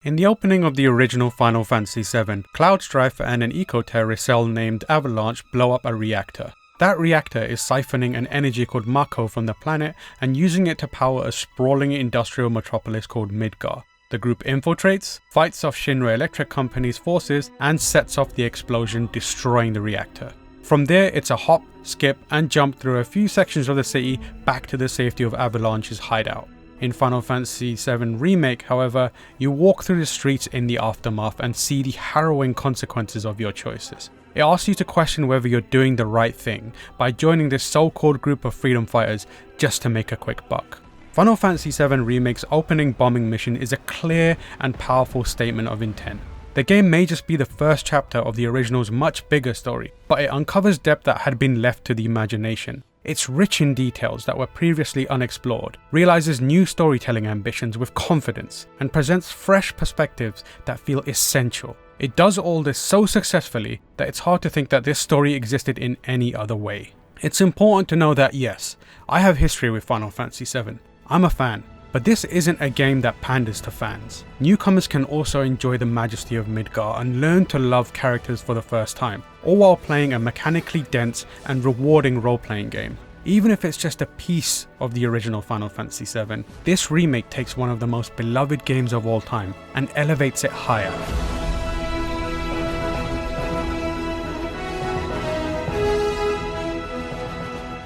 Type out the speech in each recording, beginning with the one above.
In the opening of the original Final Fantasy VII, Cloud Strife and an eco-terrorist cell named Avalanche blow up a reactor. That reactor is siphoning an energy called Mako from the planet and using it to power a sprawling industrial metropolis called Midgar. The group infiltrates, fights off Shinra Electric Company's forces, and sets off the explosion, destroying the reactor. From there, it's a hop, skip, and jump through a few sections of the city back to the safety of Avalanche's hideout. In Final Fantasy VII Remake, however, you walk through the streets in the aftermath and see the harrowing consequences of your choices. It asks you to question whether you're doing the right thing by joining this so-called group of freedom fighters just to make a quick buck. Final Fantasy VII Remake's opening bombing mission is a clear and powerful statement of intent. The game may just be the first chapter of the original's much bigger story, but it uncovers depth that had been left to the imagination. It's rich in details that were previously unexplored, realizes new storytelling ambitions with confidence, and presents fresh perspectives that feel essential. It does all this so successfully that it's hard to think that this story existed in any other way. It's important to know that yes, I have history with Final Fantasy VII. I'm a fan, but this isn't a game that panders to fans. Newcomers can also enjoy the majesty of Midgar and learn to love characters for the first time, all while playing a mechanically dense and rewarding role-playing game. Even if it's just a piece of the original Final Fantasy VII, this remake takes one of the most beloved games of all time and elevates it higher.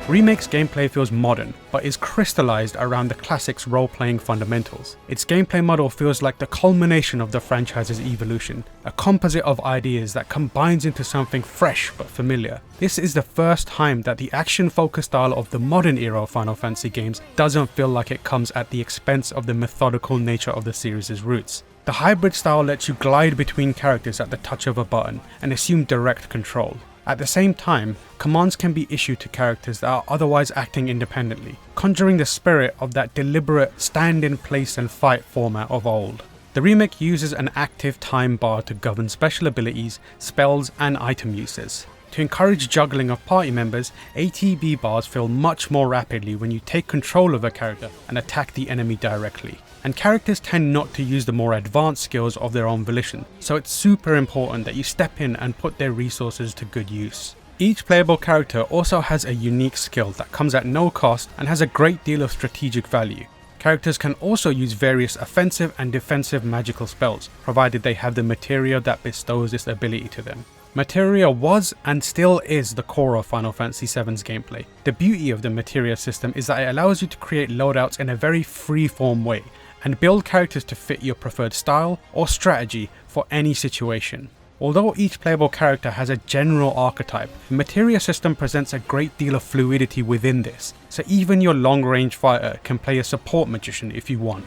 Remake's gameplay feels modern, but is crystallized around the classic's role-playing fundamentals. Its gameplay model feels like the culmination of the franchise's evolution, a composite of ideas that combines into something fresh but familiar. This is the first time that the action-focused style of the modern era of Final Fantasy games doesn't feel like it comes at the expense of the methodical nature of the series' roots. The hybrid style lets you glide between characters at the touch of a button and assume direct control. At the same time, commands can be issued to characters that are otherwise acting independently, conjuring the spirit of that deliberate stand in place and fight format of old. The remake uses an active time bar to govern special abilities, spells, and item uses. To encourage juggling of party members, ATB bars fill much more rapidly when you take control of a character and attack the enemy directly. And characters tend not to use the more advanced skills of their own volition, so it's super important that you step in and put their resources to good use. Each playable character also has a unique skill that comes at no cost and has a great deal of strategic value. Characters can also use various offensive and defensive magical spells, provided they have the materia that bestows this ability to them. Materia was and still is the core of Final Fantasy VII's gameplay. The beauty of the materia system is that it allows you to create loadouts in a very free-form way, and build characters to fit your preferred style or strategy for any situation. Although each playable character has a general archetype, the materia system presents a great deal of fluidity within this, so even your long-range fighter can play a support magician if you want.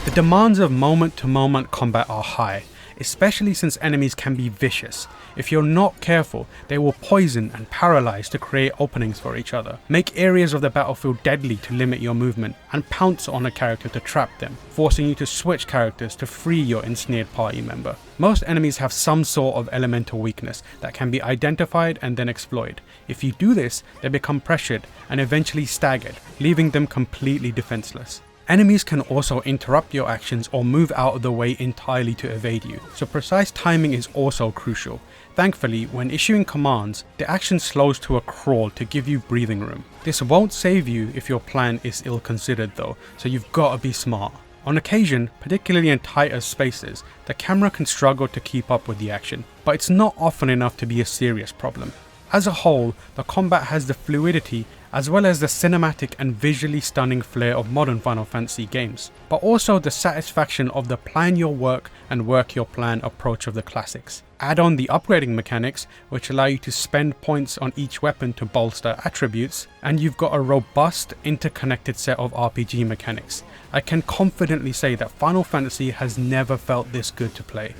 The demands of moment-to-moment combat are high, especially since enemies can be vicious. If you're not careful, they will poison and paralyze to create openings for each other, make areas of the battlefield deadly to limit your movement, and pounce on a character to trap them, forcing you to switch characters to free your ensnared party member. Most enemies have some sort of elemental weakness that can be identified and then exploited. If you do this, they become pressured and eventually staggered, leaving them completely defenseless. Enemies can also interrupt your actions or move out of the way entirely to evade you, so precise timing is also crucial. Thankfully, when issuing commands, the action slows to a crawl to give you breathing room. This won't save you if your plan is ill-considered though, so you've got to be smart. On occasion, particularly in tighter spaces, the camera can struggle to keep up with the action, but it's not often enough to be a serious problem. As a whole, the combat has the fluidity as well as the cinematic and visually stunning flair of modern Final Fantasy games, but also the satisfaction of the plan your work and work your plan approach of the classics. Add on the upgrading mechanics, which allow you to spend points on each weapon to bolster attributes, and you've got a robust, interconnected set of RPG mechanics. I can confidently say that Final Fantasy has never felt this good to play.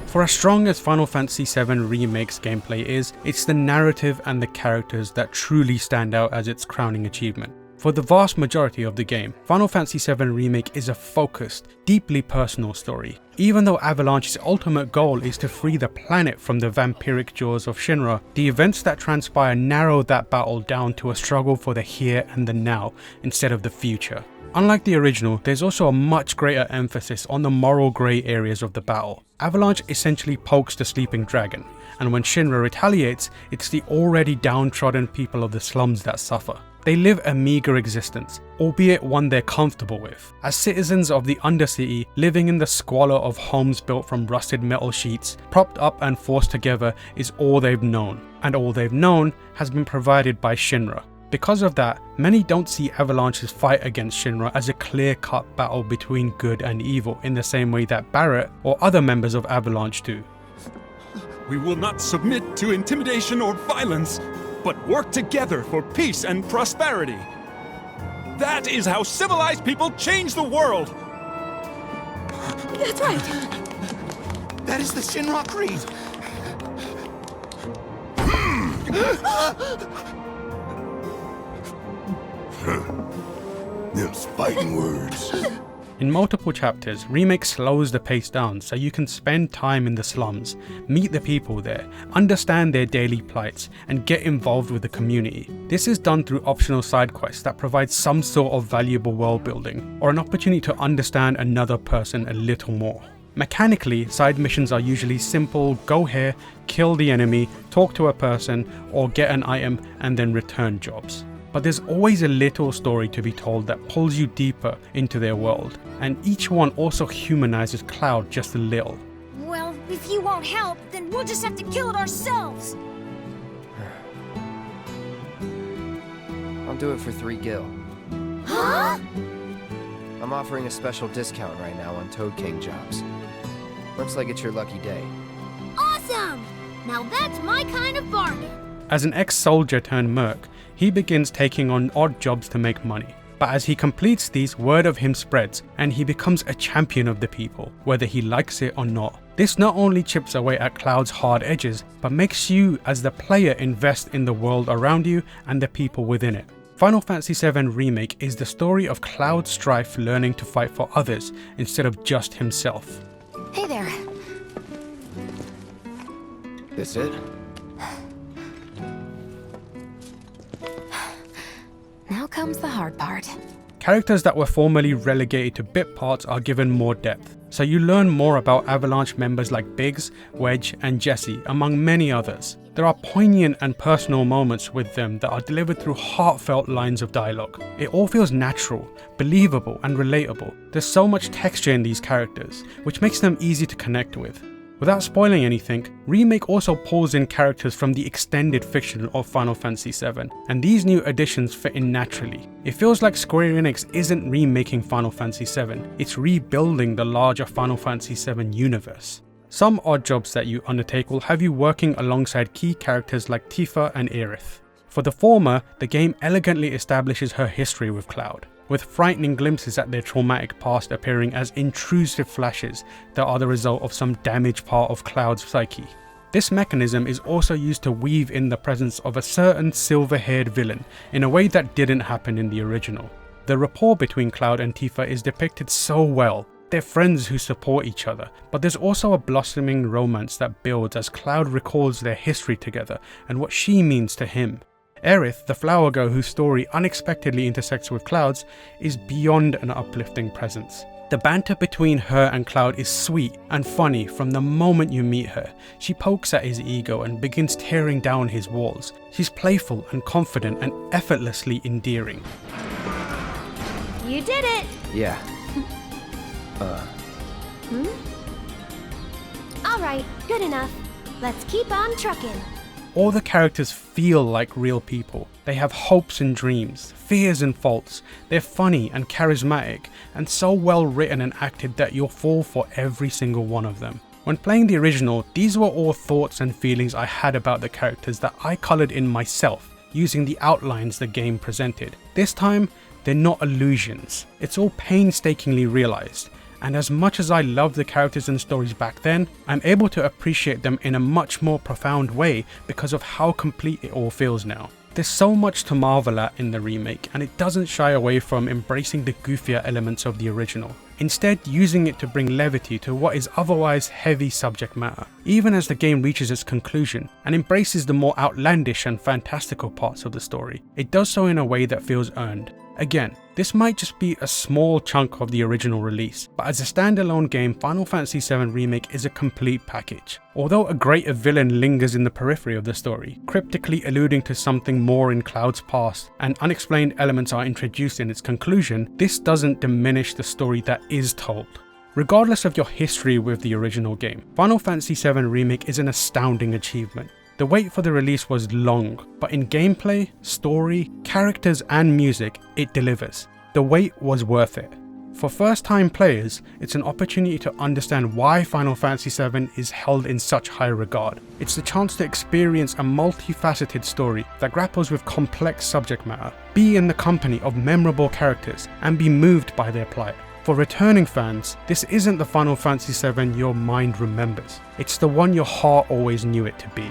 For as strong as Final Fantasy VII Remake's gameplay is, it's the narrative and the characters that truly stand out as its crowning achievement. For the vast majority of the game, Final Fantasy VII Remake is a focused, deeply personal story. Even though Avalanche's ultimate goal is to free the planet from the vampiric jaws of Shinra, the events that transpire narrow that battle down to a struggle for the here and the now instead of the future. Unlike the original, there's also a much greater emphasis on the moral grey areas of the battle. Avalanche essentially pokes the sleeping dragon, and when Shinra retaliates, it's the already downtrodden people of the slums that suffer. They live a meagre existence, albeit one they're comfortable with. As citizens of the Undercity, living in the squalor of homes built from rusted metal sheets, propped up and forced together is all they've known, and all they've known has been provided by Shinra. Because of that, many don't see Avalanche's fight against Shinra as a clear-cut battle between good and evil in the same way that Barrett or other members of Avalanche do. We will not submit to intimidation or violence, but work together for peace and prosperity. That is how civilized people change the world! That's right! That is the Shinra Creed! Them's fighting words. In multiple chapters, Remake slows the pace down so you can spend time in the slums, meet the people there, understand their daily plights, and get involved with the community. This is done through optional side quests that provide some sort of valuable world building, or an opportunity to understand another person a little more. Mechanically, side missions are usually simple, go here, kill the enemy, talk to a person, or get an item and then return jobs. But there's always a little story to be told that pulls you deeper into their world, and each one also humanizes Cloud just a little. Well, if you won't help, then we'll just have to kill it ourselves! I'll do it for 3 gil. Huh? I'm offering a special discount right now on Toad King jobs. Looks like it's your lucky day. Awesome! Now that's my kind of bargain! As an ex-soldier turned merc, he begins taking on odd jobs to make money. But as he completes these, word of him spreads, and he becomes a champion of the people, whether he likes it or not. This not only chips away at Cloud's hard edges, but makes you as the player invest in the world around you and the people within it. Final Fantasy VII Remake is the story of Cloud Strife learning to fight for others instead of just himself. Hey there. This it? Now comes the hard part. Characters that were formerly relegated to bit parts are given more depth, so you learn more about Avalanche members like Biggs, Wedge, and Jesse, among many others. There are poignant and personal moments with them that are delivered through heartfelt lines of dialogue. It all feels natural, believable, and relatable. There's so much texture in these characters, which makes them easy to connect with. Without spoiling anything, Remake also pulls in characters from the extended fiction of Final Fantasy VII, and these new additions fit in naturally. It feels like Square Enix isn't remaking Final Fantasy VII, it's rebuilding the larger Final Fantasy VII universe. Some odd jobs that you undertake will have you working alongside key characters like Tifa and Aerith. For the former, the game elegantly establishes her history with Cloud, with frightening glimpses at their traumatic past appearing as intrusive flashes that are the result of some damaged part of Cloud's psyche. This mechanism is also used to weave in the presence of a certain silver-haired villain in a way that didn't happen in the original. The rapport between Cloud and Tifa is depicted so well. They're friends who support each other, but there's also a blossoming romance that builds as Cloud recalls their history together and what she means to him. Aerith, the flower girl whose story unexpectedly intersects with Cloud's, is beyond an uplifting presence. The banter between her and Cloud is sweet and funny from the moment you meet her. She pokes at his ego and begins tearing down his walls. She's playful and confident and effortlessly endearing. You did it! Yeah. Alright, good enough. Let's keep on trucking. All the characters feel like real people. They have hopes and dreams, fears and faults. They're funny and charismatic, and so well written and acted that you'll fall for every single one of them. When playing the original, these were all thoughts and feelings I had about the characters that I coloured in myself, using the outlines the game presented. This time, they're not illusions. It's all painstakingly realised. And as much as I loved the characters and stories back then, I'm able to appreciate them in a much more profound way because of how complete it all feels now. There's so much to marvel at in the remake, and it doesn't shy away from embracing the goofier elements of the original, instead using it to bring levity to what is otherwise heavy subject matter. Even as the game reaches its conclusion and embraces the more outlandish and fantastical parts of the story, it does so in a way that feels earned. Again, this might just be a small chunk of the original release, but as a standalone game, Final Fantasy VII Remake is a complete package. Although a greater villain lingers in the periphery of the story, cryptically alluding to something more in Cloud's past, and unexplained elements are introduced in its conclusion, this doesn't diminish the story that is told. Regardless of your history with the original game, Final Fantasy VII Remake is an astounding achievement. The wait for the release was long, but in gameplay, story, characters and music, it delivers. The wait was worth it. For first-time players, it's an opportunity to understand why Final Fantasy VII is held in such high regard. It's the chance to experience a multifaceted story that grapples with complex subject matter, be in the company of memorable characters, and be moved by their plight. For returning fans, this isn't the Final Fantasy VII your mind remembers, it's the one your heart always knew it to be.